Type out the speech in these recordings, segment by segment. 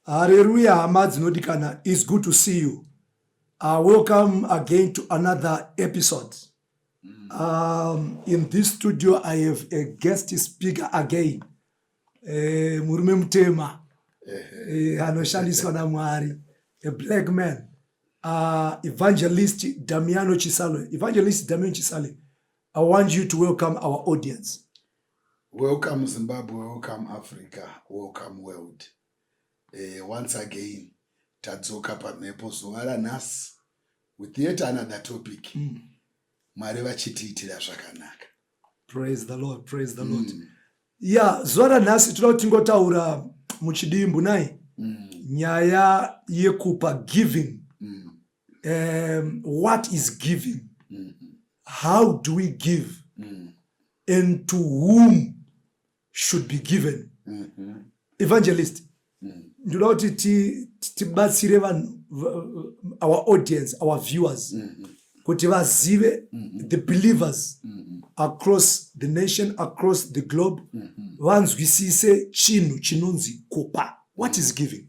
Hallelujah, hama dzinodikana. It's good to see you. Welcome again to another episode. In this studio, I have a guest speaker again. Murume mutema. Anoshandiswa na Mwari. A black man. Evangelist Damiano Chisale. Evangelist Damiano Chisale. I want you to welcome our audience. Welcome Zimbabwe, welcome Africa, welcome world. Once again, tadzoka pamhepo zuva ranhasi with yet another topic. Mwari vachitiitira zvakanaka. Praise the Lord, praise the Lord. Yeah, zuva ranhasi tinoda tingotaura muchidimbu nai. Nyaya yekupa giving. What is giving? How do we give? And to whom should be given? Evangelist. Ndoda kuti tibatsire our audience, our viewers, kuti vazive the believers across the nation, across the globe, vanzwisise chinhu chinonzi kupa. What is giving?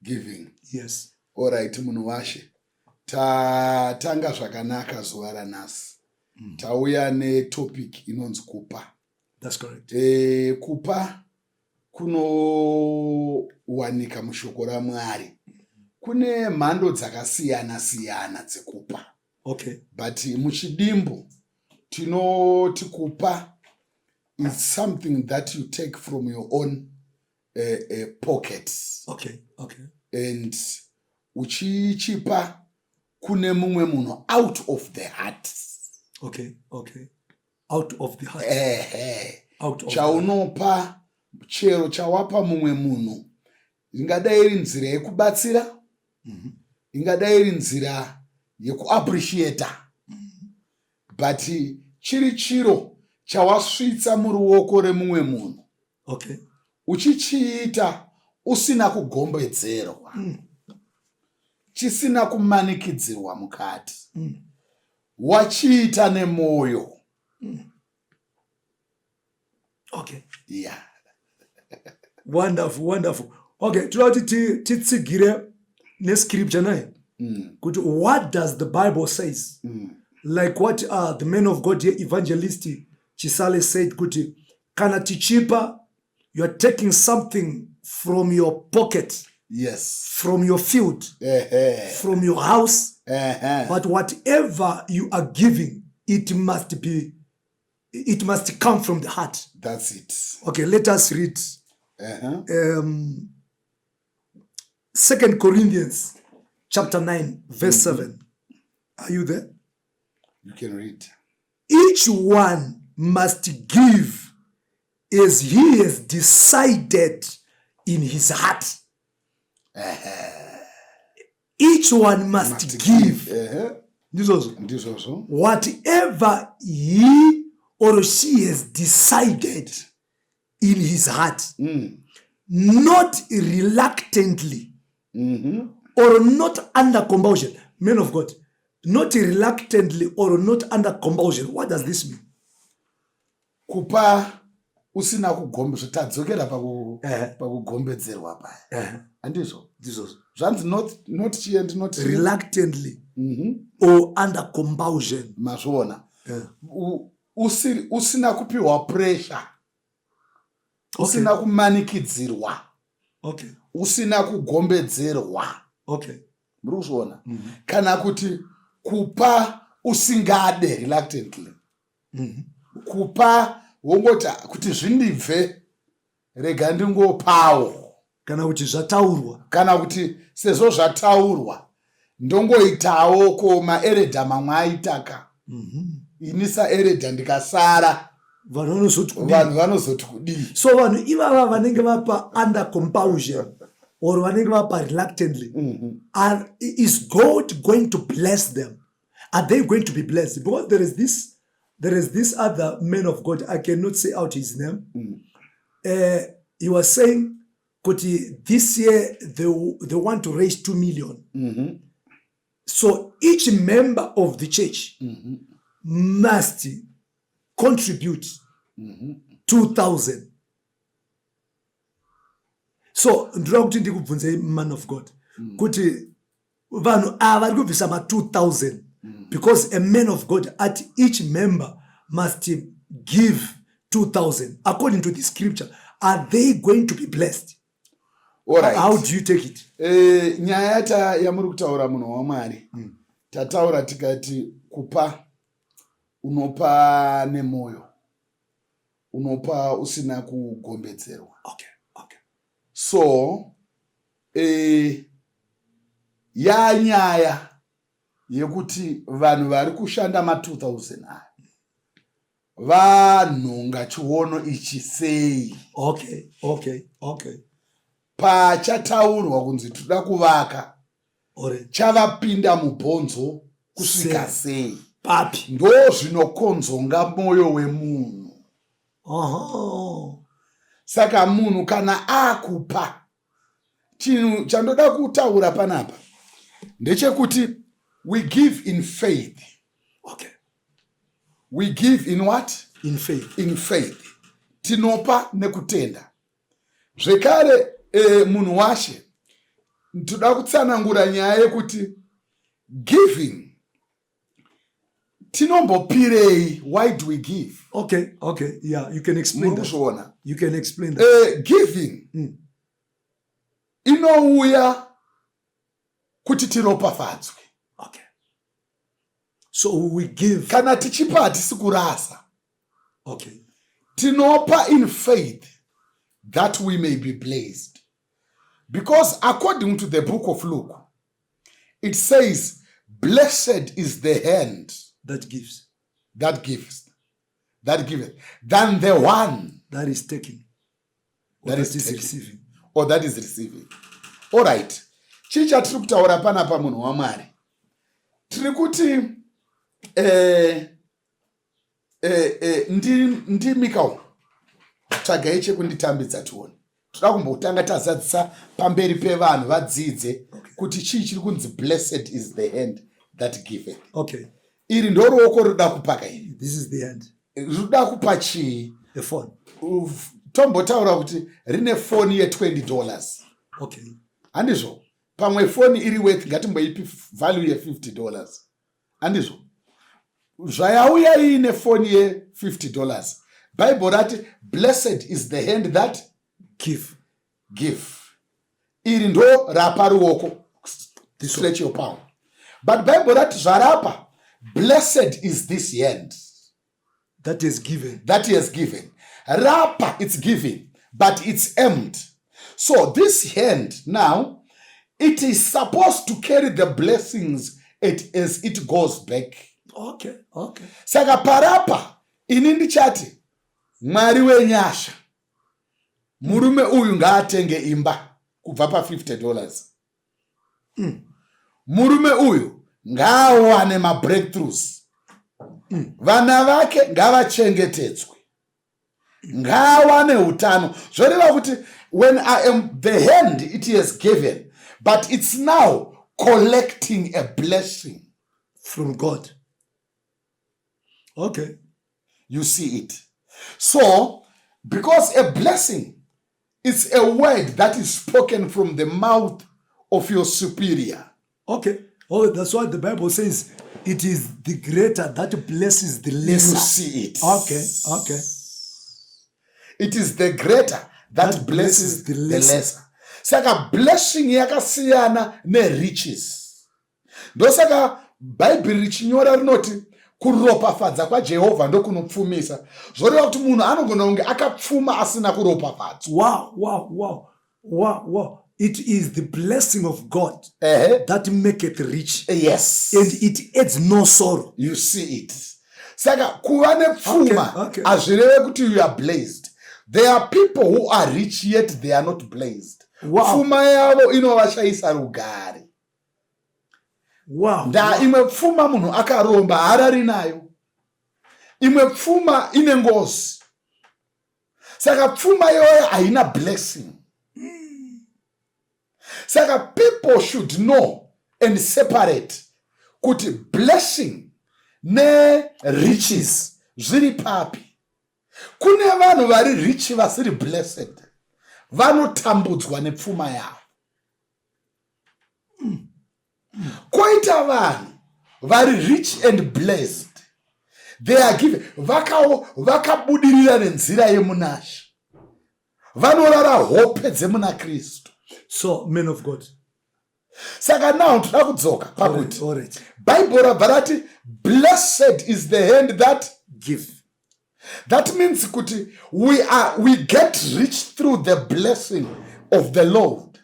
Giving. Yes. All right, munhu washe. Tanga zvakanaka zuva ranhasi. Tauya netopic inonzi kupa. That's correct. Kupa kunowanika mushoko raMwari. Kune mhando dzakasiyana siyana dzekupa. Okay. But muchidimbu tinoti kupa is something that you take from your own pockets. Okay. Okay. And uchichipa kune mumwe munhu out of the heart. Okay. Okay. Out of the heart. Out of chaunopa chero chawapa mumwe munhu ingadai iri nzira yekubatsira, ingadai iri nzira yekuappreciate, but chiri chiro chawasvitsa muruoko remumwe munhu. Okay. Uchichiita usina kugombedzerwa, chisina kumanikidzirwa mukati, wachiita nemoyo. Okay. Yeah. Wonderful, wonderful. Okay, titsigire ne scripture nae. What does the Bible says? Like what the man of God here, Evangelist Chisale said, kuti kana tichipa, you are taking something from your pocket. Yes. From your field. From your house. But whatever you are giving, it must come from the heart. That's it. Okay, let us read 2 Corinthians chapter 9, verse 7. Are you there? You can read. Each one must give as he has decided in his heart. Each one must give. Whatever he or she has decided in his heart, not reluctantly or not under compulsion. Men of God, not reluctantly or not under compulsion. What does this mean? Kupa usina kugombedzwa, tadzokera pakugombedzerwa paya. Andizvo. Zvanzi not chi and not reluctantly or under compulsion. Mazvona. Usina kupiwa pressure. Usina kumanikidzirwa. Okay. Usina kugombedzerwa. Okay. Murikuzviona? Kana kuti kupa usingade reluctantly. Kupa wongota kuti zvindibve rega ndingopawo. Kana kuti zvataurwa. Kana kuti sezvo zvataurwa ndongoitawo ko maeredha mamwe aitaka. Inisa eredha ndikasara. Vanhu vanozoti kudii. So vanhu ivava vanenge vapa under compulsion or vanenge vapa reluctantly, is God going to bless them? Are they going to be blessed? Because there is this other man of God, I cannot say out his name. He was saying, this year they want to raise 2 million. So each member of the church must contribute 2,000. So ndinoda kuti ndikubvunze man of God kuti vanhu ava vari kubvisa ma-2,000 because a man of God at each member must give 2,000 according to the scripture. Are they going to be blessed? All right. How do you take it? Nyaya yamuri kutaura munhu waMwari. Tataura tikati kupa unopa nemoyo. Unopa usina kugombedzerwa. Okay. So nyaya yekuti vanhu vari kushanda ma-2,000 aya vanhunga chiono ichi sei. Okay. Pachataurwa kunzi toda kuvaka chavapinda mubhonzo kusvika sei. Papi. Ndo zvinokonzonga moyo wemunhu. Saka munhu kana akupa, chinhu chandoda kutaura panapa ndechekuti we give in faith. Okay. We give in what? In faith. In faith. Tinopa nekutenda. Zvekare munhu washe toda kutsanangura nyaya yekuti giving tinombopirei. Why do we give? Okay. Yeah, you can explain that. You can explain that. Giving inouya kuti tiropafadzwe. Okay. So we give. Kana tichipa hatisi kurasa. Okay. Tinopa in faith that we may be blessed. Because according to the book of Luke, it says, blessed is the hand that gives, that giveth, than the one that is taking, that is receiving, or that is receiving. All right. Chicha tiri kutaura panapa munhu waMwari. Tiri kuti ndimikawo tsvagai chekunditambidza tione. Toda kumbotanga tazadzisa pamberi pevanhu vadzidze kuti chii chiri kunzi blessed is the hand that giveth. Okay. Iri ndo ruoko ruda kupaka iri. This is the hand. Ruda kupa chii? The phone. Tombotaura kuti rine phone ye$20. Okay. Handizvo? Pamwe phone iri worth ngatimboipi value ye$50. Handizvo? Zvayauya ine phone ye$50. Bible rati blessed is the hand that give. Iri ndo rapa ruoko. Stretch your palm. But Bible rati zvarapa blessed is this hand that is given. Rapa, it's giving, but it's empty. So this hand now, it is supposed to carry the blessings as it goes back. Okay. Saka parapa inindi chati Mwari wenyasha murume uyu ngaatenge imba kubva pa$50. Murume uyu ngaawane ma-breakthroughs. Vana vake ngavachengetedzwe. Ngaawane utano. Zvoreva kuti when I am the hand it is given, but it's now collecting a blessing from God. Okay. You see it. So, because a blessing is a word that is spoken from the mouth of your superior. Okay. Oh, that's why the Bible says it is the greater that blesses the lesser. You see it. Okay. It is the greater that blesses the lesser. Saka blessing yakasiyana ne riches. Ndosaka Bible richinyora rinoti kuropafadza kwaJehovha ndokunopfumisa. Zvoreva kuti munhu anogona kunge akapfuma asina kuropafadzwa. Wow. It is the blessing of God that maketh rich. Yes. And it adds no sorrow. You see it. Saka kuva nepfuma hazvireve kuti you are blessed. There are people who are rich yet they are not blessed. Wow. Pfuma yavo inovashayisa rugare. Wow. Nda imwe pfuma munhu akaromba harari nayo. Imwe pfuma ine ngozi. Saka pfuma iyoyo haina blessing. Saka people should know and separate kuti blessing ne riches zviri papi. Kune vanhu vari rich vasiri blessed. vanotambudzwa nepfuma yavo. Koita vanhu vari rich and blessed, they are given, vakabudirira nenzira yemunashe, vanorara hope dzemuna Kristu. So, men of God. Saka now toda kudzoka pakuti All right. Bible rabva rati blessed is the hand that Give. That means kuti we get rich through the blessing of the Lord.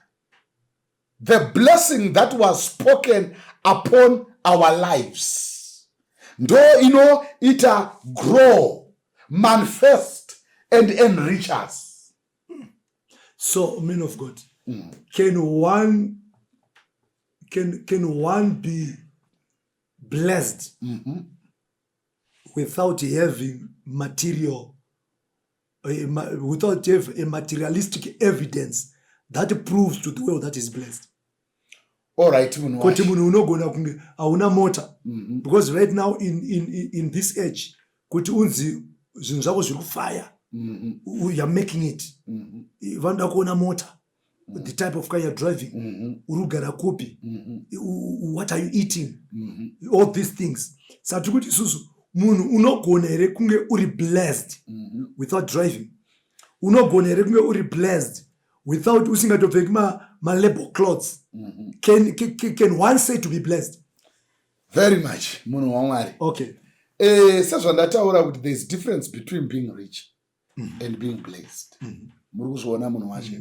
The blessing that was spoken upon our lives. Ndo inoita grow, manifest, and enrich us. So, men of God, can one be blessed without having material, without having a materialistic evidence that proves to the world that is blessed? All right, Kuti munhu unogona kunge hauna mota, because right now in this age, kuti unzi zvinhu zvako zviri kufaya, you are making it. Vanoda kuona mota, the type of car you're driving, uri kugara kupi, what are you eating, all these things. Saka kuti isusu munhu unogona here kunge uri blessed without driving, unogona here kunge uri blessed without usingatopfeki ma-label clothes. Can one say to be blessed? Very much, munhu waMwari. Okay. Sezvandataura kuti there is difference between being rich and being blessed. Muri kuzviona munhu wacho.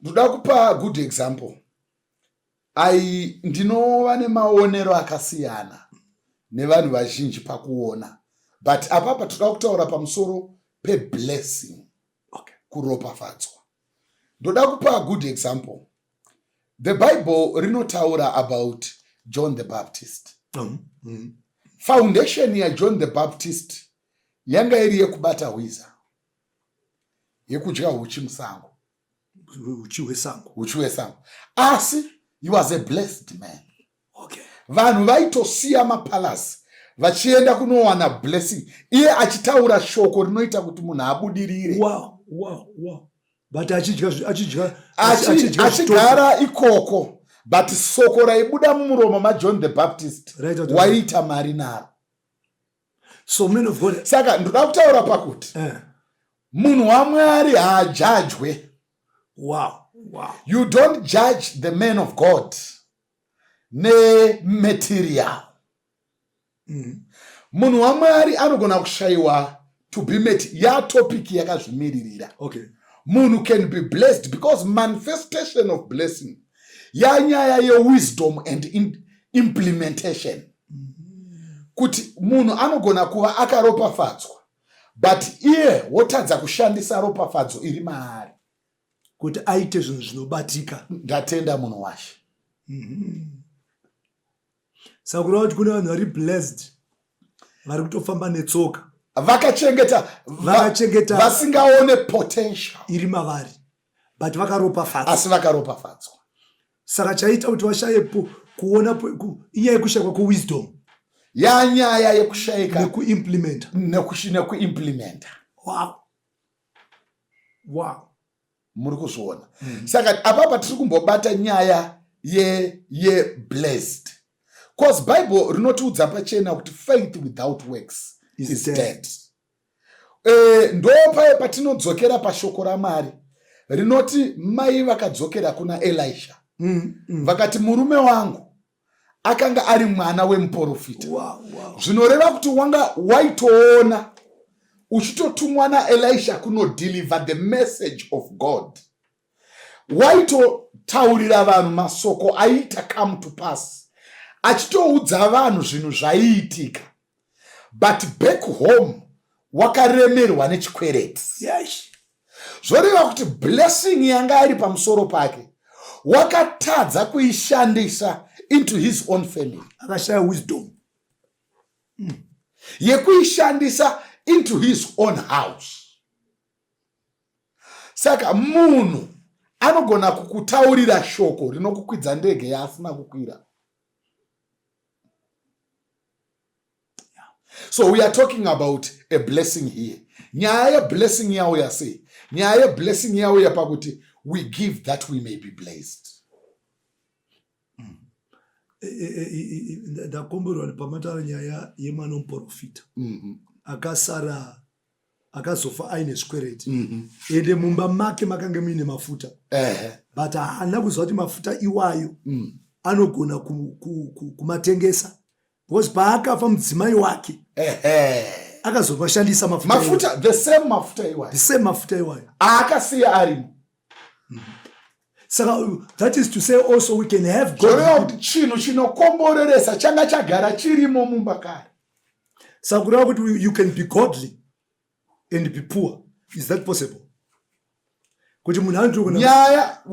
Ndoda kupa good example. Ndinova nemaonero akasiyana nevanhu vazhinji pakuona, but apapa toda kutaura pamusoro pe-blessing, kuropafadzwa. Ndoda kupa good example. The Bible rinotaura about John the Baptist. Foundation ya John the Baptist yanga iri yekubata hwiza, yekudya uchi musango, uchi hwesango. Asi he was a blessed man. Okay. Vanhu vaitosiya mapalasi vachienda kunowana blessing, iye achitaura shoko rinoita kuti munhu abudirire. Wow. But achigara ikoko, but soko raibuda mumuromo maJohn the Baptist waita mari naro. So men of God, saka ndoda kutaura pakuti munhu waMwari haajajwe. Wow. You don't judge the man of God ne material. Munhu waMwari anogona kushayiwa to be met ya topic yakazvimiririra. Okay. Munhu can be blessed because manifestation of blessing ya nyaya ye wisdom and implementation. Kuti munhu anogona kuva akaropafadzwa, but iye wotadza kushandisa ropafadzo iri maari kuti aite zvinhu zvinobatika. Ndatenda munhu washe. Saka kureva kuti kune vanhu vari blessed vari kutofamba netsoka, vakachengeta vasingaone potential iri mavari, but vakaropafadzwa, asi vakaropafadzwa. Saka chaita kuti vashaye kuona inyaya yekushayikwa kwewisdom, ya nyaya yekushayika nekuimplementa. Wow. Muri kuzviona. Saka apapa tiri kumbobata nyaya ye blessed. Because Bible rinotiudza pachena kuti faith without works is dead. Ndo patinodzokera pashoko raMwari rinoti mai vakadzokera kuna Elisha. Vakati murume wangu akanga ari mwana wemuprofita. Zvinoreva kuti wanga waitoona uchitotumwa naElisha kunodeliver the message of God. Waitotaurira vanhu masoko aita come to pass, achitoudza vanhu zvinhu zvaiitika, but back home wakaremerwa nechikwereti. Zvoreva kuti blessing yanga iri pamusoro pake wakatadza kuishandisa into his own family. Akashaya wisdom yekuishandisa into his own house. Saka munhu anogona kukutaurira shoko rinokukwidza ndege yaasina kukwira. So we are talking about a blessing here. nyaya yeblessing yauya sei? Nyaya yeblessing yauya pakuti we give that we may be blessed. Ndakomborwa pamataura nyaya yemwana muprofita akasara akazofa aine zvikwereti ende mumba make makanga muine mafuta but haana kuziva kuti mafuta iwayo anogona kumatengesa because paakafa mudzimai wake akazomashandisa mafuta the same mafuta iwayo akasiya arimo. Saka that is to say also we can have God. Chinhu chinokomboreresa changa chagara chirimo mumba kare. Saka kureva kuti you can be godly and be poor. Is that possible? Kuti munhu anotogona nyaya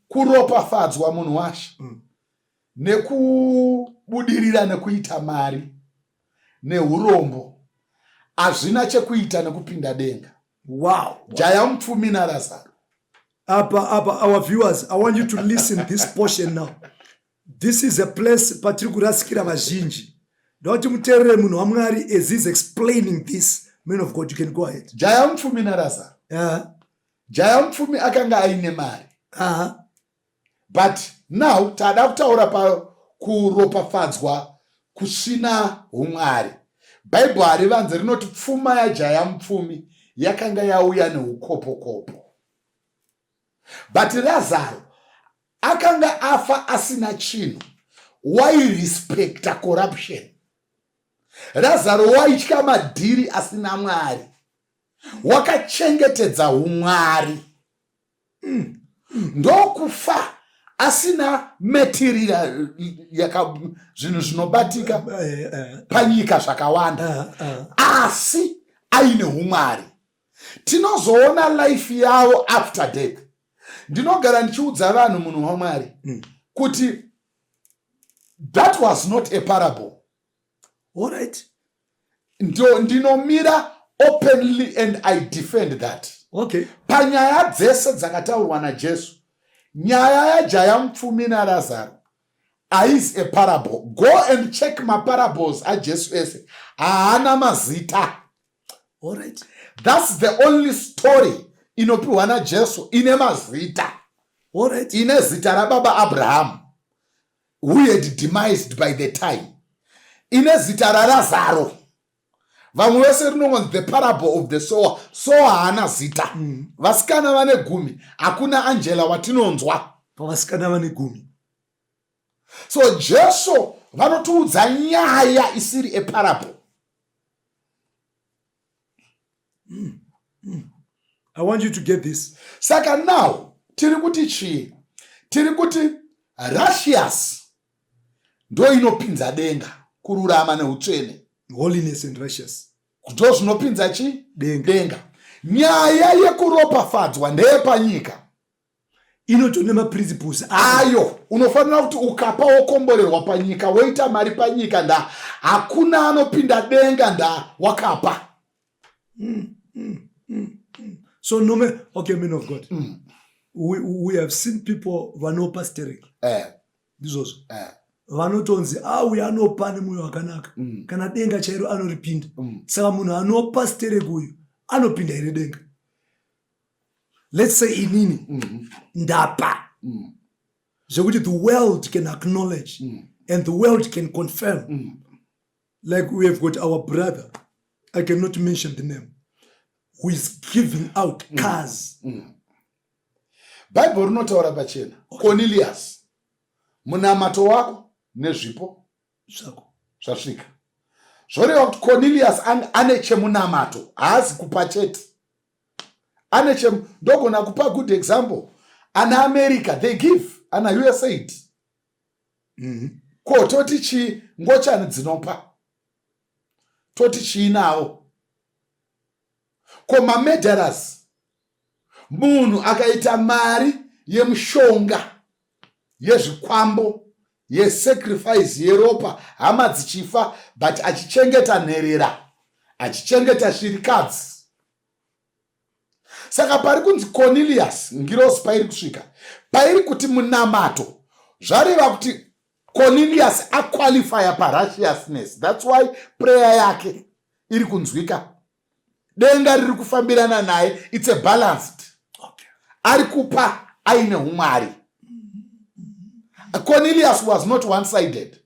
kuropafadzwa munhu washe nekubudirira nekuita mari neurombo hazvina chekuita nekupinda denga. Wow. Jaya mupfumi naRazaro. Apa, our viewers, I want you to listen this portion now. This is a place patiri kurasikira vazhinji. Ndoti muterere munhu waMwari as he's explaining this. Man of God, you can go ahead. Jaya mupfumi naRazaro. Jaya mupfumi akanga aine mari. But now tada kutaura pa kuropafadzwa kusina umwari. Bible harivanze rinoti pfuma yajaya mupfumi yakanga yauya neukopo-kopo. But Lazaro akanga afa asina chinhu. Wairespecta corruption. Lazaro waitya madhiri asina mwari. Wakachengetedza umwari. Ndokufa asina material zvinhu zvinobatika panyika zvakawanda. Asi aine umwari. Tinozoona life yavo after death. Ndinogara ndichiudza vanhu munhu waMwari kuti that was not a parable. All right. Ndinomira openly and I defend that. Okay. Panyaya dzese dzakataurwa naJesu, nyaya yajaya mupfumi naRazaro is a parable. Go and check my parables aJesu ese. Haana mazita. All right. That's the only story inopiwa naJesu ine mazita. All right. Ine zita rababa Abraham who had demised by the time. Ine zita raRazaro. Vamwe vese rinongonzi the parable of the sower. Sower haana zita. Vasikana vane 10 hakuna Angela watinonzwa. Vasikana vane 10. So Jesu vanotiudza nyaya isiri a parable. I want you to get this. Saka now, tiri kuti chii? Tiri kuti righteous ndo inopinza denga, kururama neutsvene. Holiness and righteous. Ndo zvinopinza chi? Denga. Nyaya yekuropafadzwa ndeyepanyika. Inotone maprinciples ayo. Unofanira kuti ukapa wokomborerwa panyika, woita mari panyika nda hakuna anopinda denga nda wakapa. So no man, okay, men of God. We have seen people vanopastoring. This also. Vanotonzi we anopa nemoyo wakanaka. Kana denga chairo anoripinda. Saka munhu anopastoring uyu anopinda ere denga. Let's say inini ndapa. Zvekuti the world can acknowledge and the world can confirm. Like we have got our brother, I cannot mention the name, who is giving out cars. Bible rinotaura pachena. Cornelius, munamato wako nezvipo zvasvika. Zvoreva kuti Cornelius ane chemunamato, haazi kupa chete. Ane ndogona kupa good example. Ana America, they give. Ana USAID. Ko toti chi ngochani dzinopa. Toti chi nawo. Ko mamedalers. Munhu akaita mari yemushonga, yezvikwambo, yesacrifice, yeropa, hama dzichifa, but achichengeta nherera, achichengeta shirikadzi. Saka pari kunzi Cornelius, ngirosi pairi kusvika, pairi kuti munamato, zvareva kuti Cornelius aqualifya parighteousness. That's why prayer yake iri kunzwika. denga riri kufambirana naye, it's a balanced. Okay. Ari kupa aine umwari. Cornelius was not one-sided.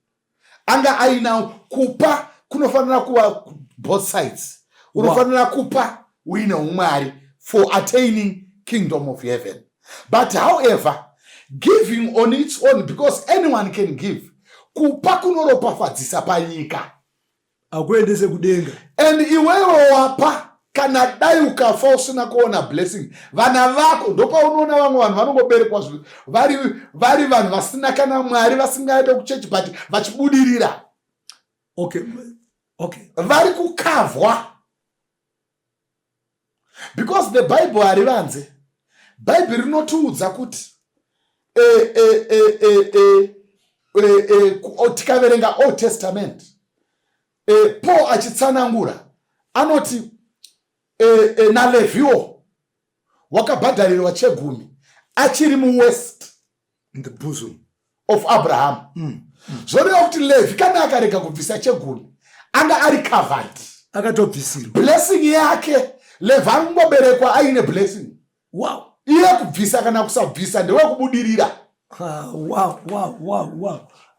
Anga aina kupa kunofanira kuwa both sides. Unofanira kupa uine umwari for attaining kingdom of heaven. But however, giving on its own, because anyone can give, kupa kunoropafadzisa panyika. Akuendese kudenga. And iwewe wapa kana dai ukafa usina kuona blessing, vana vako ndopa unoona vamwe vanhu vanongoberekwa vari vanhu vasina kana mwari, vasingaende kuchechi but vachibudirira. Okay. Okay. Vari kukavwa. Because the Bible harivanze. Bible rinotiudza kuti tikaverenga Old Testament, Paul achitsanangura anoti naLevhiwo wakabhadharirwa chegumi achiri muwest In the bosom of Abraham. Zvoreva kuti Levi kana akarega kubvisa chegumi anga ari covered. akatobvisirwa. Blessing yake Levi angoberekwa aine blessing. Wow. Iye kubvisa kana kusabvisa ndewe kubudirira. Wow.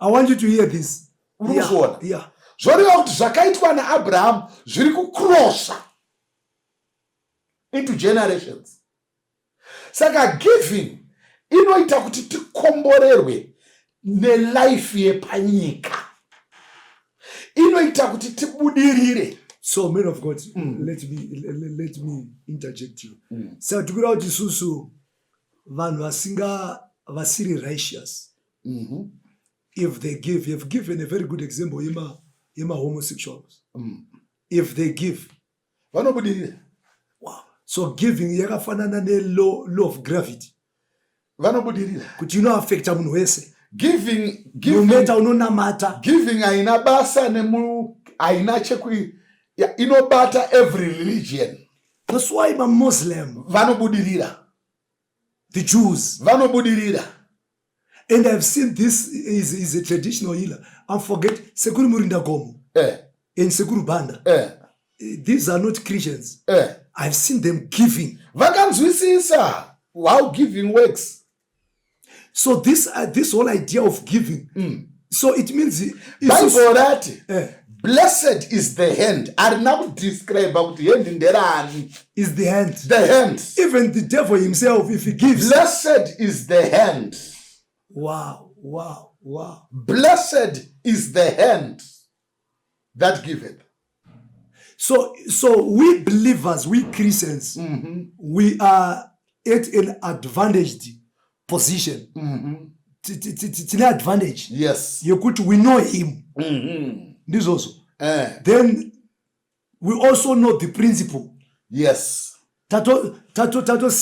I want you to hear this. Yeah. Zvoreva kuti zvakaitwa naAbraham zviri kucrossa into generations. Saka giving inoita kuti tikomborerwe nelife yepanyika. Inoita kuti tibudirire. So, men of God, let me interject you. So, to go out isusu vanhu vasiri righteous. If they give, you've given a very good example ima homosexuals. If they give, Vanobudirira. wow. So giving yakafanana ne law of gravity. Vanobudirira. Kuti affecta munhu wese. Giving Nometa unonamata. Giving aina basa aina chekui inobata every religion. That's why I'm a Muslim. Vanobudirira. The Jews. Vanobudirira. And I've seen this is a traditional healer. I forget Sekuru Murinda Gomu and Sekuru Banda. These are not Christians. I've seen them giving. Vakanzwisisa how giving works. So this whole idea of giving. So it means Bible that blessed is the hand. Are now describe about the hand in the is the hand. The hand. Even the devil himself, if he gives. Blessed is the hand. Wow. Blessed is the hand that giveth. So we believers, we Christians, we are at an advantaged position. It's an advantage. Yes. We know him. This also. Then we also know the principle. Yes.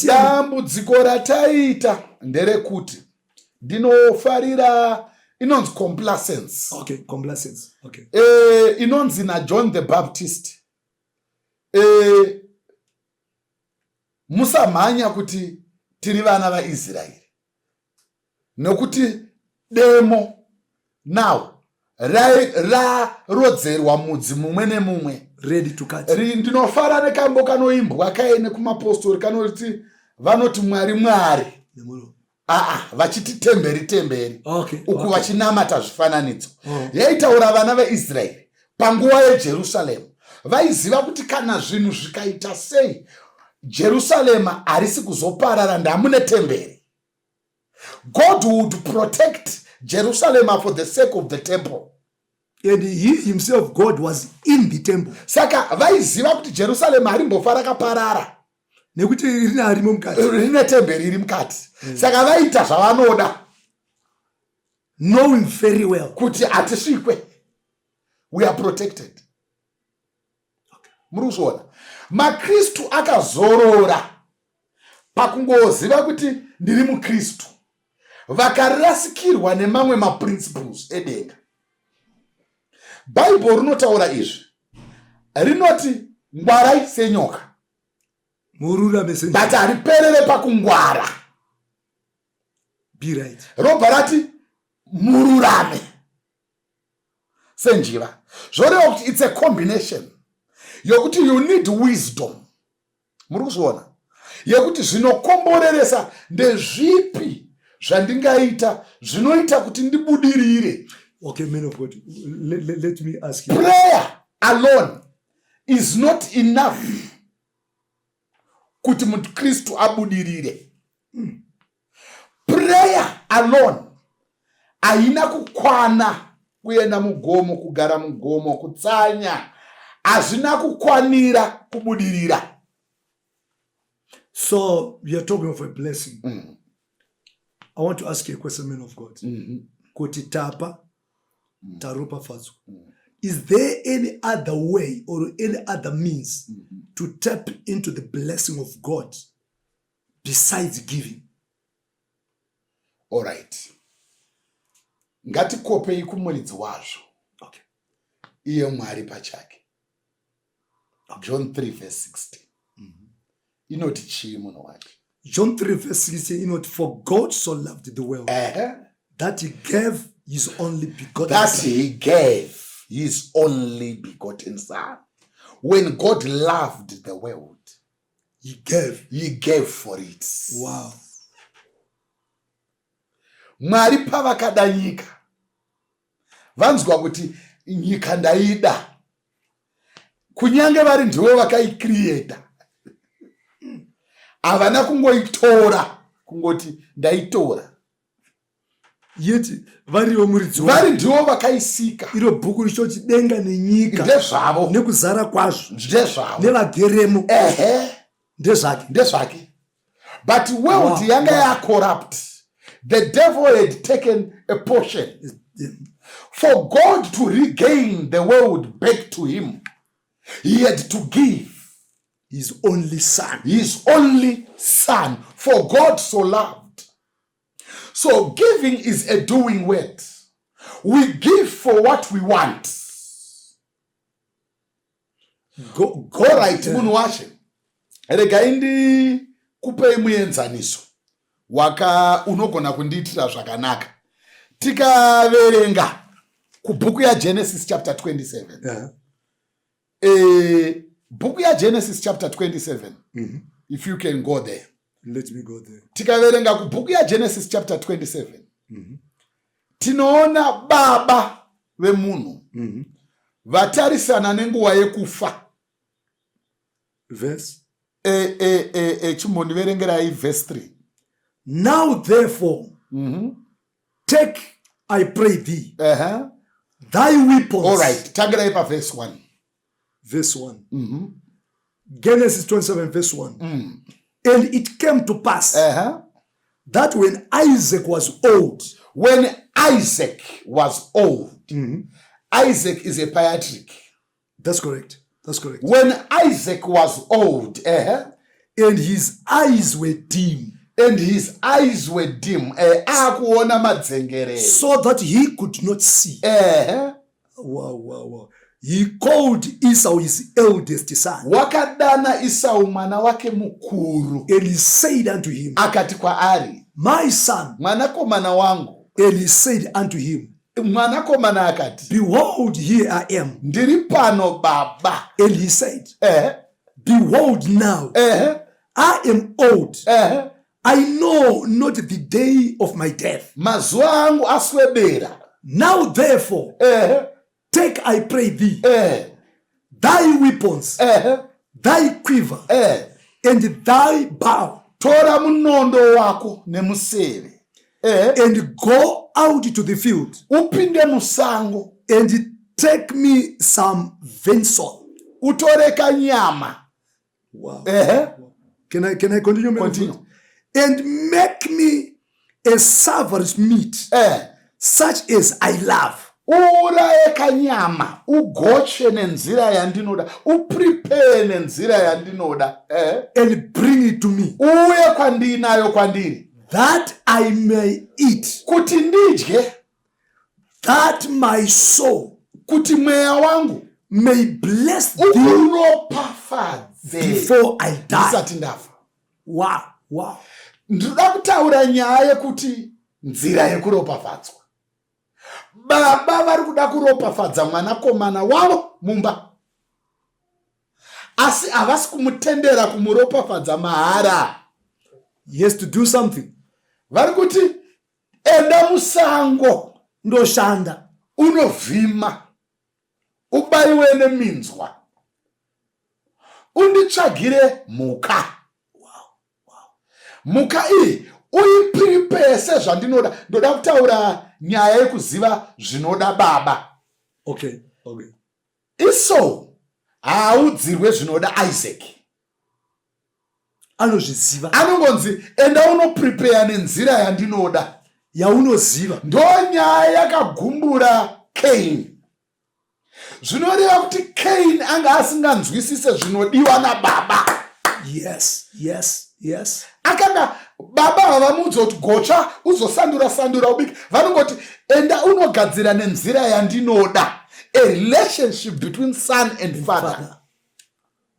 Dambudziko rataita nderekuti ndinofarira inonzi complacence. Okay, complacence. Okay. Inonzi na John the Baptist. Musamhanya kuti tiri vana vaIsraeri. Nokuti demo now rarodzerwa mudzi mumwe nemumwe. Ready to cut. Ndinofara nekambo kanoimbwa kaine kumapostori kanoti vanoti mwari. Vachiti temberi. Okay. Uku vachinamata zvifananidzo. Yaitaura vana veIsraeri panguva yeJerusarema. Vaiziva kuti kana zvinhu zvikaita sei Jerusalema harisi kuzoparara ndamune temberi. God would protect Jerusalem for the sake of the temple. And he himself, God, was in the temple. Saka vaiziva kuti Jerusalem harimbofa rakaparara. Nekuti rine temberi iri mukati. Saka vaita zvavanoda. Knowing very well kuti hatisvikwe. We are protected. Muruzvona. MaKristu akazorora pakungoziva kuti ndiri muKristu. Vakarasikirwa nemamwe maprinciples edenga. Bible rinotaura izvi. Rinoti ngwarai senyoka. But hariperere pakungwara. Be right. Robva rati mururame senjiva. Zvoreva kuti it's a combination yokuti you need wisdom muri kuzviona, yekuti zvinokomboreresa ndezvipi zvandingaita zvinoita kuti ndibudirire. Okay, man of God, let me ask you. Prayer alone is not enough kuti mukristu abudirire. Prayer alone haina kukwana kuenda mugomo, kugara mugomo, kutsanya. Hazvina kukwanira kubudirira. So we are talking of a blessing. I want to ask you a question, man of God. Kuti tapa, taropa fazo. Is there any other way or any other means to tap into the blessing of God besides giving? All right. Ngatikopei kumuridzi wazvo. Okay. Iye Mwari pachake. John 3 verse 16. Inoti chii munhu wacho? John 3 verse 16, not for God so loved the world that he gave his only begotten son. He gave his only begotten son. When God loved the world, He gave for it. Wow. Mwari pavakada nyika, vanzwa kuti nyika ndaida, kunyange vari ndivo vakaicreata, havana kungoitora kungoti ndaitora, yeti variwo muridzi vari ndivo vakaisika. iro bhuku richoti denga nenyika Ndezvavo, nekuzara kwazvo ndezvavo, nevageremo ndezvake. But world yanga yacorrupt. The devil had taken a portion. For God to regain the world back to him, he had to give his only son. His only son. For God so loved. So giving is a doing word. We give for what we want. Go right, munhu washe. Rega indi kupei muenzaniso waka unogona kundiitira zvakanaka. Tikaverenga kubhuku yaGenesis chapter 27. Bhuku yaGenesis chapter 27. If you can go there. Let me go there. Tikaverenga kubhuku yaGenesis chapter 27. Tinoona baba vemunhu vatarisana nenguva yekufa. Verse chimbondiverengerai verse 3. Now therefore take, I pray thee, thy weapons. All right, tangirai pa verse 1. Verse 1. Genesis 27 verse 1. And it came to pass that when Isaac was old. When Isaac was old. Isaac is a patriarch. That's correct. That's correct. When Isaac was old, and his eyes were dim. And his eyes were dim. Akuona madzengere. So that he could not see. Wow. He called Esau his eldest son. Wakadana Esau mwana wake mukuru. And he said unto him, akati kwaari, my son. Mwanakomana wangu. And he said unto him, mwanakomana akati, behold, here I am. Ndiri pano baba. And he said, behold now, I am old. I know not the day of my death. Mazuva angu aswedera. Now therefore, take, I pray thee, thy weapons, thy quiver, and thy bow. Tora munondo wako nemuseve. And go out to the field. Upinde musango. And take me some venison. Utoreka nyama. Wow. Can I continue? Continue. And make me a savory meat, such as I love. Uraeka nyama. Ugoche nenzira yandinoda. Uprepare nenzira yandinoda. And bring it to me. Uye kwandiri nayo kwandiri. That I may eat. Kuti ndidye. That my soul. Kuti mweya wangu. May bless thee. Ukuropafadze. Before I die. Ndisati ndafa. Wow. Ndinoda kutaura nyaya yekuti nzira yekuropafadzwa. Baba vari kuda kuropafadza mwanakomana wavo mumba. asi havasi kumutendera kumuropafadza mahara. He has to do something. Vari kuti enda musango Ndoshanda. unovhima, ubayiwe neminzwa, unditsvagire mhuka. Mhuka iyi uiprepare sezvandinoda. Ndoda kutaura nyaya yekuziva zvinoda baba. Okay. Esau haudzirwe zvinoda Isaac. Anozviziva. Anongonzi enda unoprepare nenzira yandinoda. Yaunoziva. Ndo nyaya yakagumbura Cain. Zvinoreva kuti Cain anga asinganzwisise zvinodiwa nababa. Yes. Akanga baba havamudza kuti gocha uzosandura ubiki. Vanongoti enda unogadzira nenzira yandinoda. A relationship between son and father.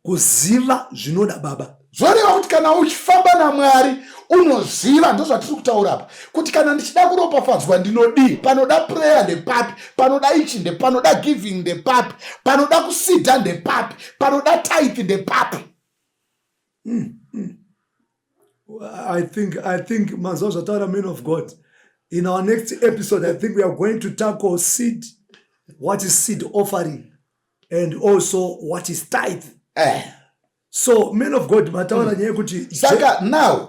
Kuziva zvinoda baba. Zvoreva kuti kana uchifamba naMwari unoziva, ndozvatiri kutaura apa, kuti kana ndichida kuropafadzwa ndinodii, panoda prayer ndepapi, panoda ichi panoda giving ndepapi, panoda kusidha ndepapi, panoda tithe ndepapi. I think Mazozhatara, men of God, in our next episode, I think we are going to tackle seed, what is seed offering, and also what is tithe. So, men of God, mataura nyaya kuti saka now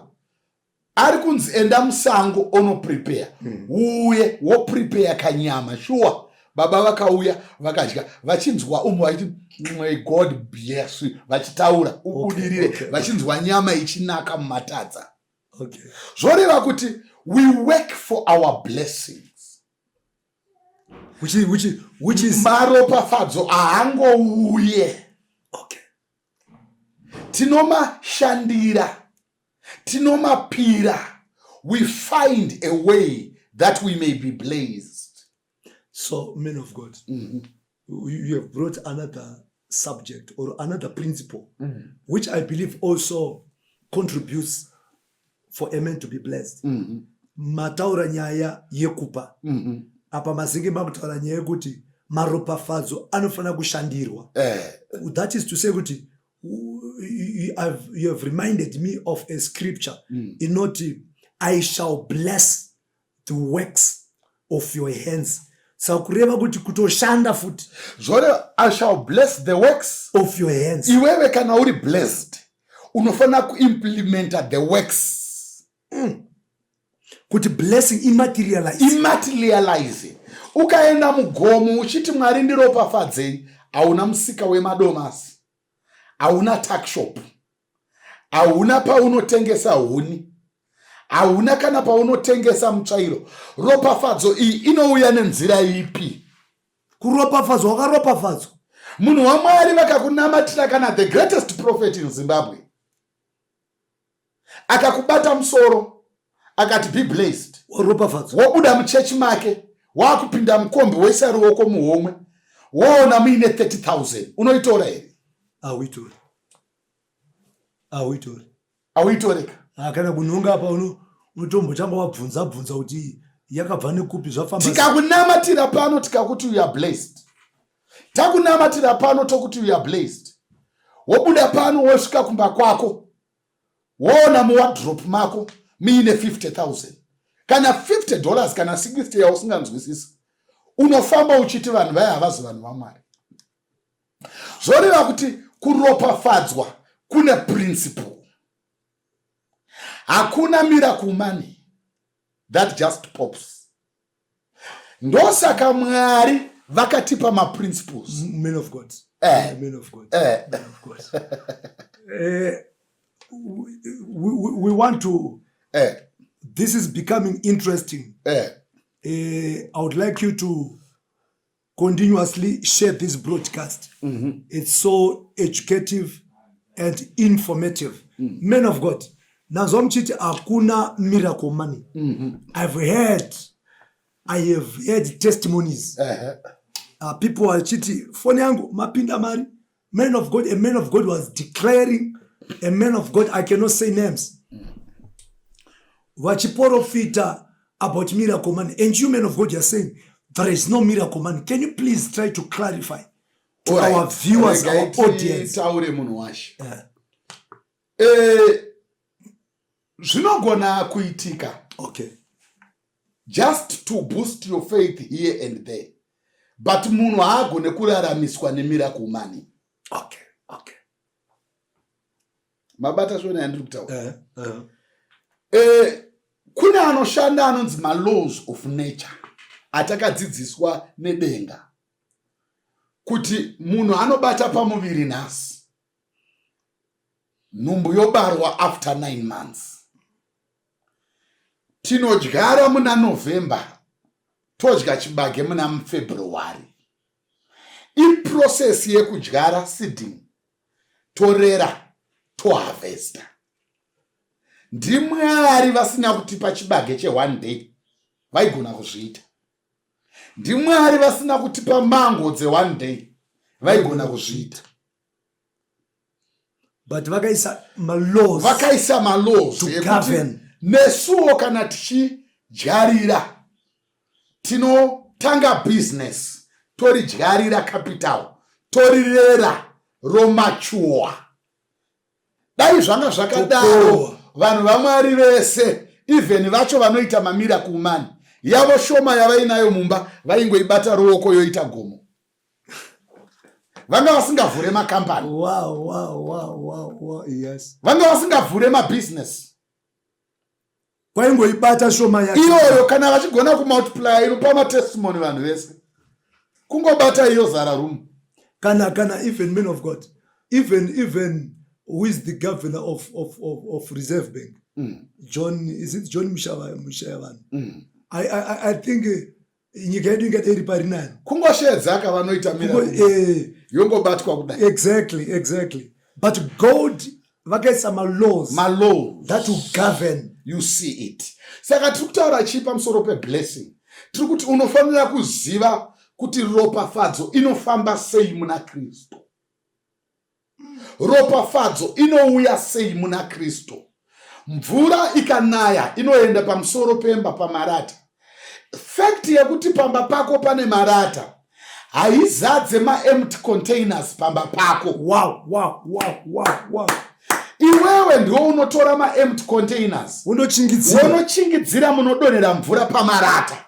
ari kunzi enda musango ono prepare. Uye wo prepare kanyama. Sure. Baba vakauya vakadya vachinzwa vachiti may God bless you, vachitaura ubudirire, vachinzwa nyama ichinaka mumatadza. Okay. Zvoreva kuti we work for our blessings. Which is maropafadzo ahangouye. Okay. Tinomashandira, tinomapira. We find a way that we may be blessed. So, men of God, you have brought another subject or another principle, which I believe also contributes for a man to be blessed. Mataura nyaya yekupa. Apa mazinge makutaura nyaya yekuti maropafadzo anofana kushandirwa. That is to say kuti you have reminded me of a scripture. Inoti, I shall bless the works of your hands. Sakureva kuti kutoshanda futi. Zvore, I shall bless the works of your hands. Iwewe kana uri blessed, unofana kuimplementa the works. Kuti blessing immaterialize. Ukaenda mugomo uchiti Mwari ndiropafadzei, hauna musika wemadomasi, hauna tuck shop, hauna paunotengesa huni, hauna kana paunotengesa mutsvairo. Ropafadzo iyi inouya nenzira ipi? Kuropafadzwa wakaropafadzwa. Munhu waMwari vakakunamatira kana the greatest prophet in Zimbabwe akakubata musoro akati be blessed, wobuda muchechi make wakupinda mukombe woisa ruoko muhomwe woona muine 30,000, unoitora here? Auitoreka. Kana kunonga apa unotombotanga wabvunza kuti yakabva nekupi zvafamba. Tikakunamatira pano tikakuti you are blessed. Takunamatira pano tokuti you are blessed. Wobuda pano wosvika kumba kwako woona muwardrobe mako muine 50,000. Kana $50 kana 60 yausinganzwisisi. Unofamba uchiti vanhu vaya havazi vanhu vaMwari. Zvoreva kuti kuropafadzwa kune principle. Hakuna miracle money that just pops. Ndosaka Mwari vakatipa ma principles. Men of God. Men of God. We want to. This is becoming interesting. I would like you to continuously share this broadcast. It's so educative and informative. Men of God. Nazomchiti akuna miracle money. I have heard testimonies. People are cheating. Phone yangu mapinda mari. Man of God, a man of God was declaring, a man of God, I cannot say names. Wachiporofita about miracle money. And you, man of God, you are saying there is no miracle money. Can you please try to clarify to our viewers, our audience. Taure munhu washe. Yeah. Zvinogona kuitika. Okay. Just to boost your faith here and there. But munhu haagone kuraramiswa nemiracle money. Okay. Okay. Mabata zvona yandiri kutaura. Kune anoshanda anonzi ma-laws of nature atakadzidziswa nedenga kuti munhu anobata pamuviri nhasi, nhumbu yobarwa after 9 months. Tinodyara muna November, todya chibage muna February. Iprocess yekudyara seeding, torera, toharvesta. Ndimwari vasina kutipa chibage che1 day vaigona kuzviita. Ndimwari vasina kutipa mango dze1 day vaigona kuzviita. But vakaisa ma-laws to govern. Nesuo kana tichidyarira tinotanga business, toridyarira capital, torirera romachuwa. Dai zvanga zvakadaro vanhu vaMwari vese, even vacho vanoita mamiracle money, yavo shoma yavainayo mumba vaingoibata ruoko yoita gomo. Vanga vasingavhure makampani. Wow. Yes. Vanga vasingavhure mabusiness. Kwaingoibata shoma yake. Iyoyo kana vachigona kumultiply inopa matestimony vanhu vese. Kungobata iyo zara room. Kana even men of God. Even who is the governor of Reserve Bank? John, is it John Mushayavan? I think nyika yedu ingati iri pari nani. Kungoshedzaka vanoita miracle. Yongobatwa kudai. Exactly. But God vakaisa ma-laws that will govern. You see it. Saka tiri kutaura chii pamusoro peblessing. Tiri kuti unofanira kuziva kuti ropafadzo inofamba sei muna Kristu. Ropafadzo inouya sei muna Kristu. Mvura ikanaya inoenda pamusoro pemba pamarata. Fact yekuti pamba pako pane marata haizadze ma-empty containers pamba pako. Wow. Iwewe ndio unotora ma-empty containers, unochingidzira munodonhera mvura pamarata.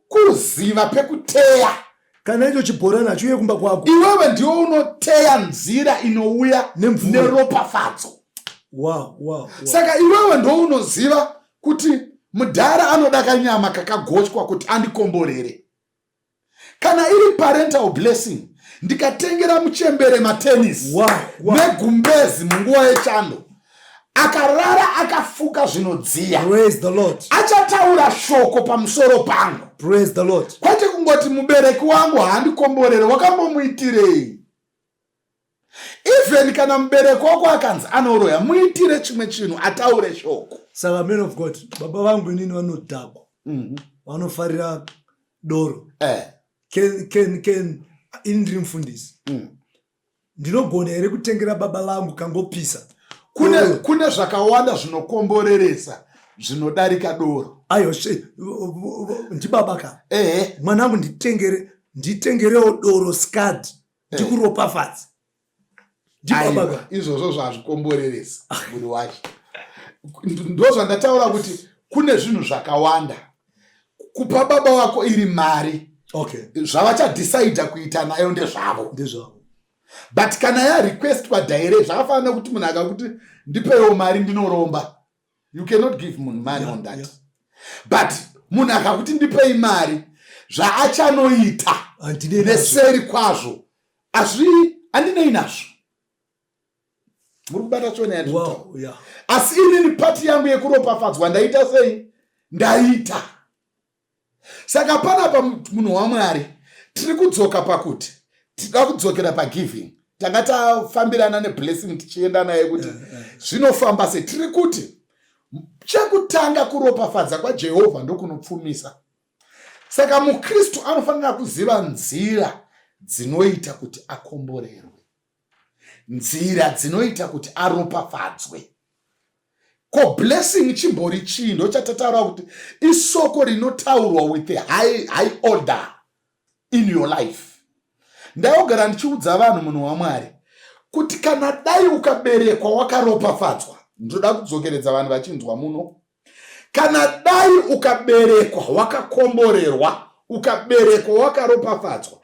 Kuziva pekuteya. Kana icho chibhorana chiuye kumba kwako. Iwewe ndio unoteya nzira inouya neropafadzo. Wow. Saka iwewe ndio unoziva kuti mudhara anoda kanyama kakagochwa kuti andikomborere. Kana iri parental blessing, ndikatengera muchembere matennis negumbezi munguva yechando, akarara akafuka zvinodziya. Praise the Lord. Achataura shoko pamusoro pangu. Praise the Lord. Kwete kungoti mubereki wangu haandikomborere, wakambomuitirei? Even kana mubereki wako akanzi anoroya, muitire chimwe chinhu, ataure shoko. Saka men of God, baba vangu inini vanodhakwa. Vanofarira doro. Ken indri mfundisi. Ndinogona here kutengera baba vangu kangopisa. Kune zvakawanda zvinokomboreresa zvinodarika doro. Ayo ndibaba ka. Mwanangu nditengerewo doro skad ndikuropafadza. Ndibaba ka. Izvozvo zvazvikomboreresa munhu wacho. Ndozvandataura kuti kune zvinhu zvakawanda. Kupa baba wako iri mari. Zvavachadecide kuita nayo ndezvavo. But kana ya request pa direct zvakafanana kuti munhu akakuti ndipewo mari ndinoromba. You cannot give munhu money on that. But munhu akakuti ndipei mari zvaachanoita neseri kwazvo handinei nazvo. Muri kubata chona yandiri. Asi inini pati yangu yekuropafadzwa ndaita sei? Ndaita. Saka panapa munhu waMwari tiri kudzoka pakuti tida kudzokera pagiving. Tanga tafambirana neblessing tichienda naye kuti zvinofamba sei. Tiri kuti chekutanga kuropafadza kwaJehovha ndokunopfumisa. Saka muKristu anofanira kuziva nzira dzinoita kuti akomborerwe, nzira dzinoita kuti aropafadzwe. Ko blessing chimbori chii? Ndochataura kuti isoko rinotaurwa with a high order in your life. ndaogara ndichiudza vanhu munhu waMwari kuti kana dai ukaberekwa wakaropafadzwa, ndoda kudzokeredza vanhu vachinzwa muno, kana dai ukaberekwa wakakomborerwa, ukaberekwa wakaropafadzwa,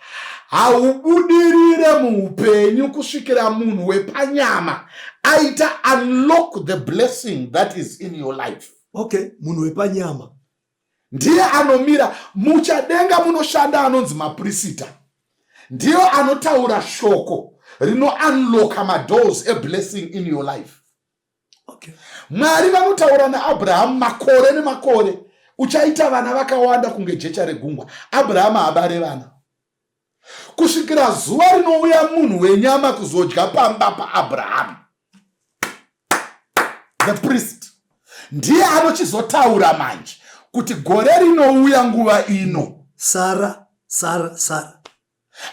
haubudirire muupenyu kusvikira munhu wepanyama aita unlock the blessing that is in your life. Okay, munhu wepanyama ndiye anomira. Muchadenga munoshanda anonzi maprisita, ndiyo anotaura shoko rino unlocka madoors a blessing in your life. Okay. Mwari vanotaura naAbhurahama makore nemakore, uchaita vana vakawanda kunge jecha regungwa. Abhurahama habare vana kusvikira zuva rinouya munhu wenyama kuzodya pamba paAbhurahama. The priest ndiye anochizotaura manje kuti gore rinouya nguva ino Sara.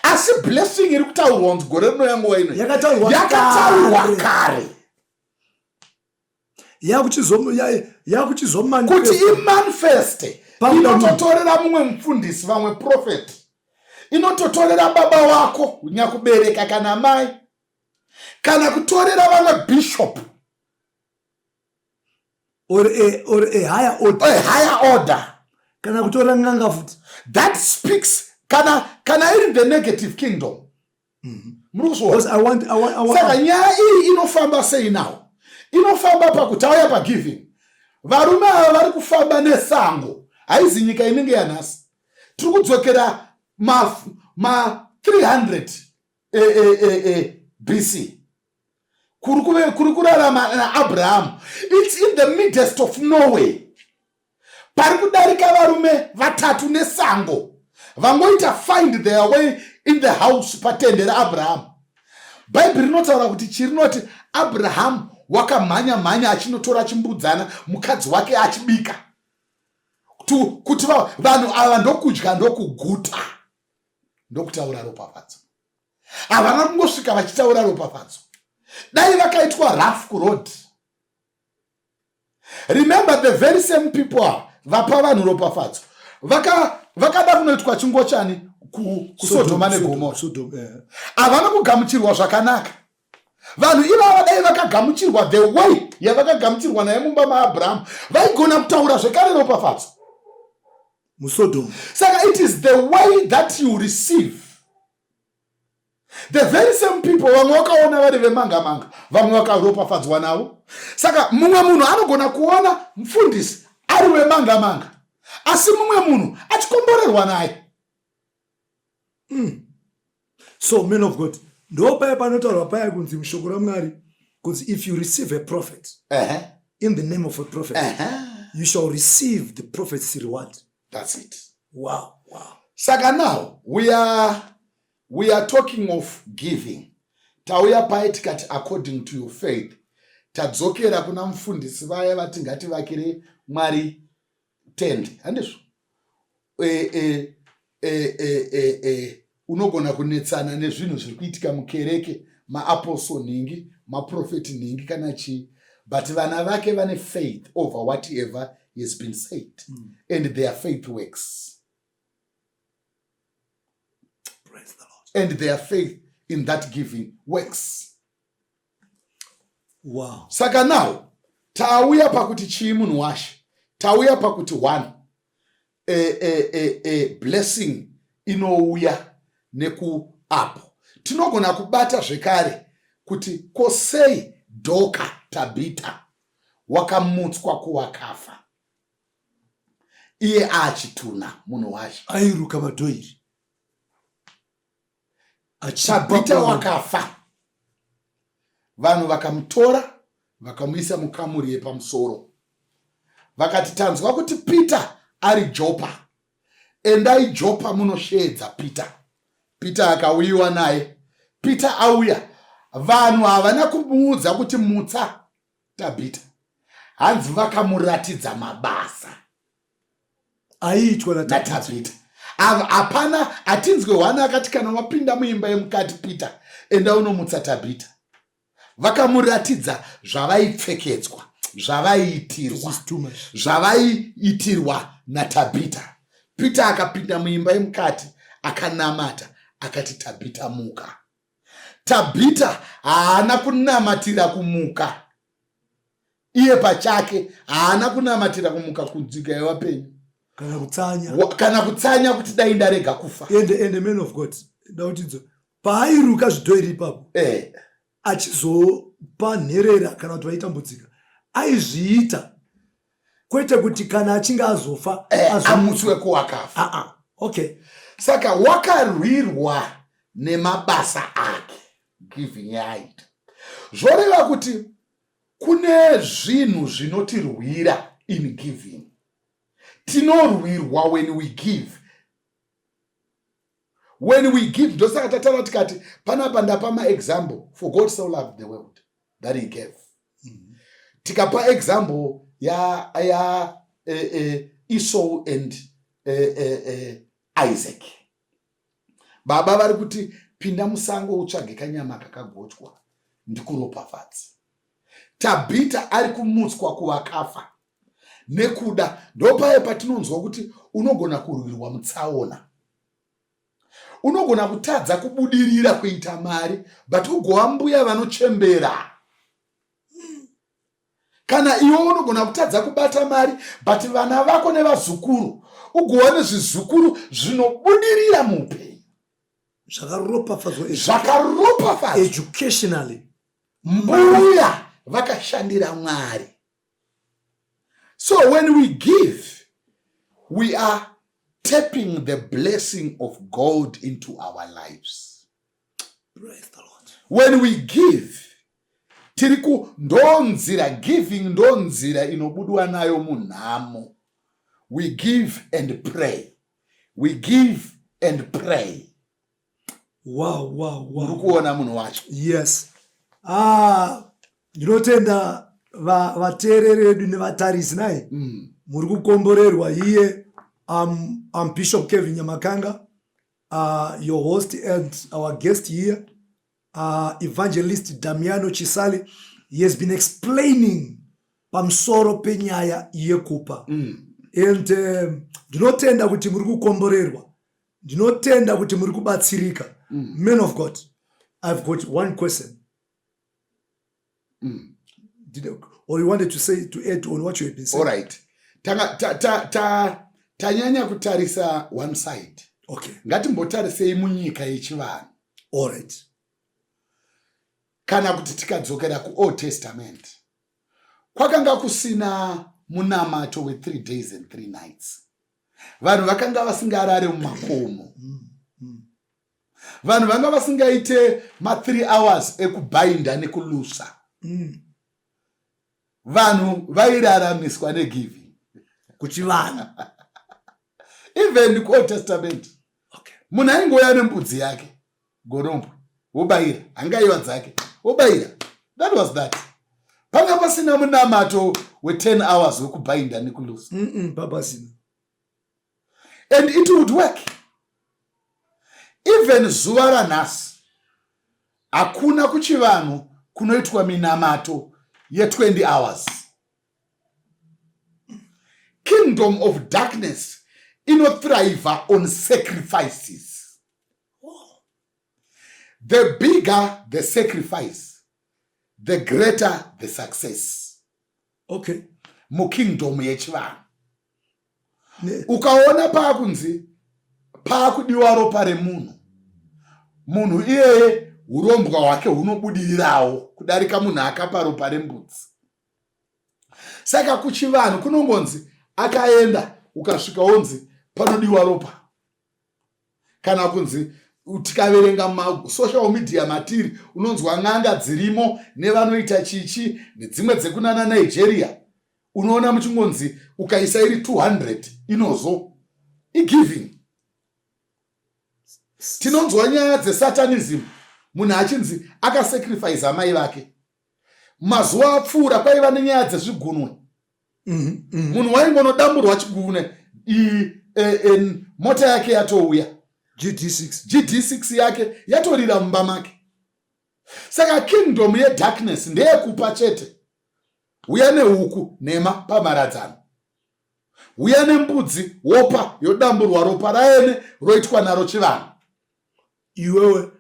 asi blessing iri kutaurwa kuti gore rinouya nguva ino yakataurwa kare yakuchizomani kuti imanifeste. Inototorera mumwe mufundisi, vamwe profeti, inototorera baba wako nyakubereka kana mai, kana kutorera vamwe bishop or a higher order. A higher order. Kana kutora nganga futi. That speaks kana iri the negative kingdom. Because I want saka nyaya iyi inofamba sei now? Inofamba pakutauya pagiving. Varume ava vari kufamba nesango. Haizi nyika inenge yanhasi. Tiri kudzokera ma 300 BC. Kuri kurarama naAbhurahama. It's in the midst of nowhere. Pari kudarika varume vatatu nesango. Vangoita find their way in the house patende raAbhurahama. Bible rinotaura kuti chirinoti Abraham wakamhanya achinotora chimbudzana mukadzi wake achibika. Kuti vanhu ava ndokudya ndokuguta. Ndokutaura ropafadzo. Havana kungosvika vachitaura ropafadzo. Dai vakaitwa rough road. Remember the very same people vapa vanhu ropafadzo. Vakada kunoitwa chingwa chani kuSodoma neGomora. Havana kugamuchirwa zvakanaka. Vanhu ivava dai vakagamuchirwa the way yavakagamuchirwa naye mumba maAbhurahama, vaigona kutaura zvekare ropafadzo muSodoma. Saka it is the way that you receive. The very same people vamwe vakaona vari vemanga vamwe vakaropafadzwa navo. Saka mumwe munhu anogona kuona mufundisi ari wemanga asi mumwe munhu achikomborerwa naye. So men of God, ndo paya panotaurwa paya kunzi mushoko raMwari kunzi if you receive a prophet in the name of a prophet you shall receive the prophet's reward. That's it. Wow. Saka now we are talking of giving. Tauya paya tikati according to your faith. Tadzokera kuna mufundisi vaya vati ngativakire Mwari tende. Handizvo? Unogona kunetsana nezvinhu zviri kuitika mukereke, maapostle ningi, maprofeti ningi kana chi, but vana vake vane faith over whatever has been said, and their faith works. Praise the Lord. And their faith in that giving works. Wow. Saka now tauya pakuti chii munhu washe. Tauya pakuti one blessing inouya nekuapo. Tinogona kubata zvekare kuti kosei Dhoka Tabita wakamutswa kuvakafa. Iye achituna munhu washe. Airuka madhoiri. Tabita wakafa. Vanhu vakamutora vakamuisa mukamuri yepamusoro. Vakati tanzwa kuti Peter ari Jopa, endai Jopa munoshedza Peter. Peter akauyiwa naye. Peter auya, vanhu havana kumuudza kuti mutsa Tabita. Hanzi vakamuratidza mabasa aiitwa naTabita. Hapana, hatinzwe hwana akati kana wapinda muimba yemukati Peter, enda unomutsa Tabita. Vakamuratidza zvavaipfekedzwa, zvavaiitirwa naTabita. Peter akapinda muimba yemukati akanamata, akati Tabhita muka. Tabhita haana kunamatira kumuka iye pachake, haana kunamatira kumuka kudzika yevapenyu kana kutsanya kuti dai ndarega kufa. Ende man of God, ndautidzo paairuka zvidhoiri ipapo achizopa nherera kana kuti vaitambudzika, aizviita kwete kuti kana achinge azofa amutswe kuvakafa. Okay. Saka wakarwirwa nemabasa ake, giving yaita. Zvoreva kuti kune zvinhu zvinotirwira in giving. Tinorwirwa when we give. When we give, ndosaka tataura tikati panapa ndapama example, for God so loved the world that he gave. Tikapa example ya Esau and Isaac. Baba vari kuti pinda musango utsvage kanyama kakagochwa ndikuropafadza. Tabhita ari kumutswa kuvakafa nekuda, ndopaye patinonzwa kuti unogona kurwirwa mutsaona, unogona kutadza kubudirira kuita mari, but ugova mbuya vanochembera. Kana iwe unogona kutadza kubata mari, but vana vako nevazukuru ugova nezvizukuru zvinobudirira muupenyu. Zvakaropafadzwa educationally. Mbuya vakashandira Mwari. So when we give, we are tapping the blessing of God into our lives. Praise the Lord. When we give, tiriku ndonzira, giving ndonzira inobudwa nayo munhamo. We give and pray. We give and pray. Wow. Urikuona munhu wacho. Yes. Ndinotenda vateereri vedu nevatarisi naye muri kukomborerwa. Iye I'm Bishop Kevin Nyamakanga, your host and our guest here, Evangelist Damiano Chisale. He has been explaining pamusoro penyaya yekupa. And ndinotenda kuti muri kukomborerwa, ndinotenda kuti muri kubatsirika. Men of God, I've got one question. Or you wanted to say, to add on what you have been saying? All right. Tanyanya kutarisa one side. Okay. Ngatimbotarisei munyika yechivanhu. All right. Kana kuti tikadzokera kuOld Testament, kwakanga kusina munamato we 3 days and 3 nights. Vanhu vakanga vasingarare mumakomo. Vanhu vanga vasingaite ma 3 hours ekubainda nekulusa. Vanhu vairaramiswa negiving. Kuti vanhu. Even kuOld Testament. Okay. Munhu aingoya nembudzi yake, gorombo, wobaira, hangaiwa dzake, wobaira. That was that. Panga pasina munamato we 10 hours wekubainda nekulusa. Papasina. And it would work. Even zuva ranhasi hakuna kuchivanhu kunoitwa minamato ye 20 hours. Kingdom of darkness inothrive on sacrifices. The bigger the sacrifice, the greater the success. Okay. Mukingdom yechivanhu. Ukaona pakunzi pakudiwa ropa remunhu, munhu iyeye urombwa hwake hunobudirirawo kudarika munhu akapa ropa rembudzi. Saka kuchivanhu kunongonzi akaenda ukasvika onzi panodiwa ropa. Kana kunzi tikaverenga masocial media matiri unonzwa n'anga dzirimo nevanoita chichi nedzimwe dzekunana Nigeria. Unoona muchingonzi ukaisa iri 200 inozo igiving. Tinonzwa nyaya dzesatanism, munhu achinzi akasacrifice amai vake. Mazuva apfuura kwaiva nenyaya dzezvigunwe. Munhu waingonodamburwa chigunwe, mota yake yatouya, GD6 yake yatorira mumba make. Saka kingdom yedarkness ndeyekupa chete. Uya nehuku nema pamharadzano, uya nembudzi wopa yodamburwa ropa raene roitwa naro chivanhu. iwewe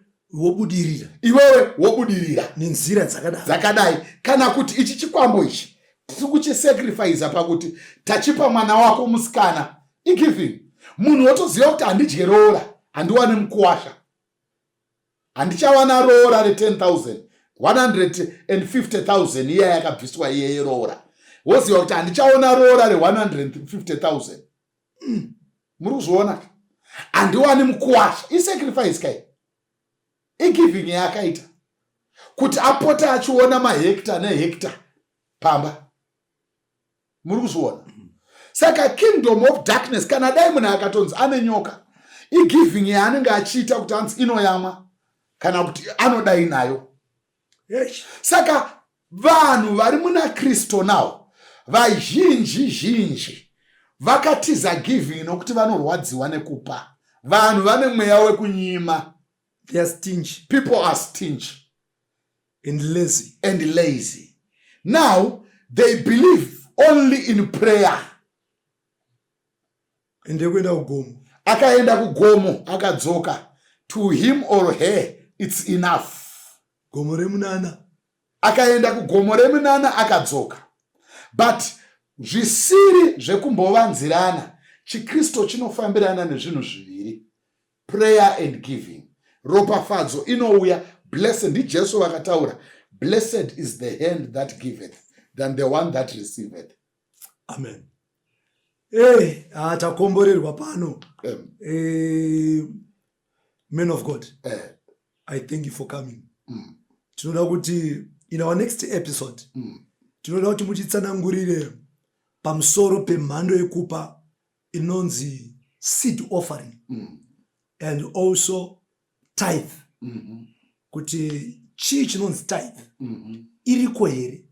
wobudirira nenzira dzakadai, kana kuti ichi chikwambo ichi tiri kuchisacrifice pakuti tachipa mwana wako musikana igiving. Munhu wotoziva kuti handidye roora, handiwane mukuwasha, handichawana roora re10,000 150,000 iya yakabviswa iye yeroora, woziva kuti handichaona roora re150,000. Muri kuzviona, handiwani mukuwasha. Isacrifice kai, igiving yakaita kuti apota achiona mahekta nehekta pamba. Muri kuzviona. Saka kingdom of darkness, kana dai munhu akatonzi ane nyoka, igiving yaanenge achiita kuti hanzi inoyamwa kana kuti anodai nayo. Saka vanhu vari muna Kristo nawo vazhinji vakatiza giving nokuti vanorwadziwa nekupa. Vanhu vane mweya wekunyima. They are stingy. People are stingy and lazy. Now they believe only in prayer. Akaenda kugomo akadzoka. To him or her it's enough. Gomo remunana. Akaenda kugomo remunana akadzoka. But zvisiri zvekumbovanzirana, chiKristo chinofambirana nezvinhu zviviri, prayer and giving. Ropafadzo inouya. Blessed, ndiJesu vakataura, blessed is the hand that giveth than the one that receiveth. Amen. Takomborerwa pano. Men of God, I thank you for coming. Tinoda kuti in our next episode, tinoda kuti muchitsanangurire pamusoro pemhando yekupa inonzi seed offering and also tithe. Kuti chii chinonzi tithe iriko here?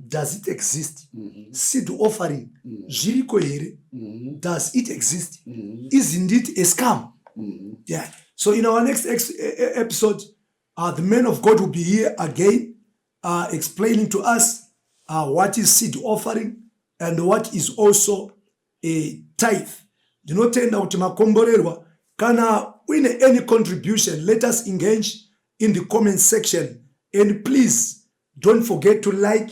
Does it exist? Seed offering zviriko here? Does it exist? Isn't it a scam? Yeah. So in our next episode, the man of God will be here again, explaining to us what is seed offering and what is also a tithe. Ndinotenda kuti makomborerwa. Kana uine any contribution, let us engage in the comment section. And please don't forget to like,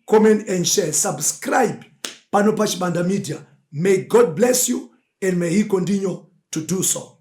comment and share. Subscribe pano pa Chibanda Media. May God bless you and may He continue to do so.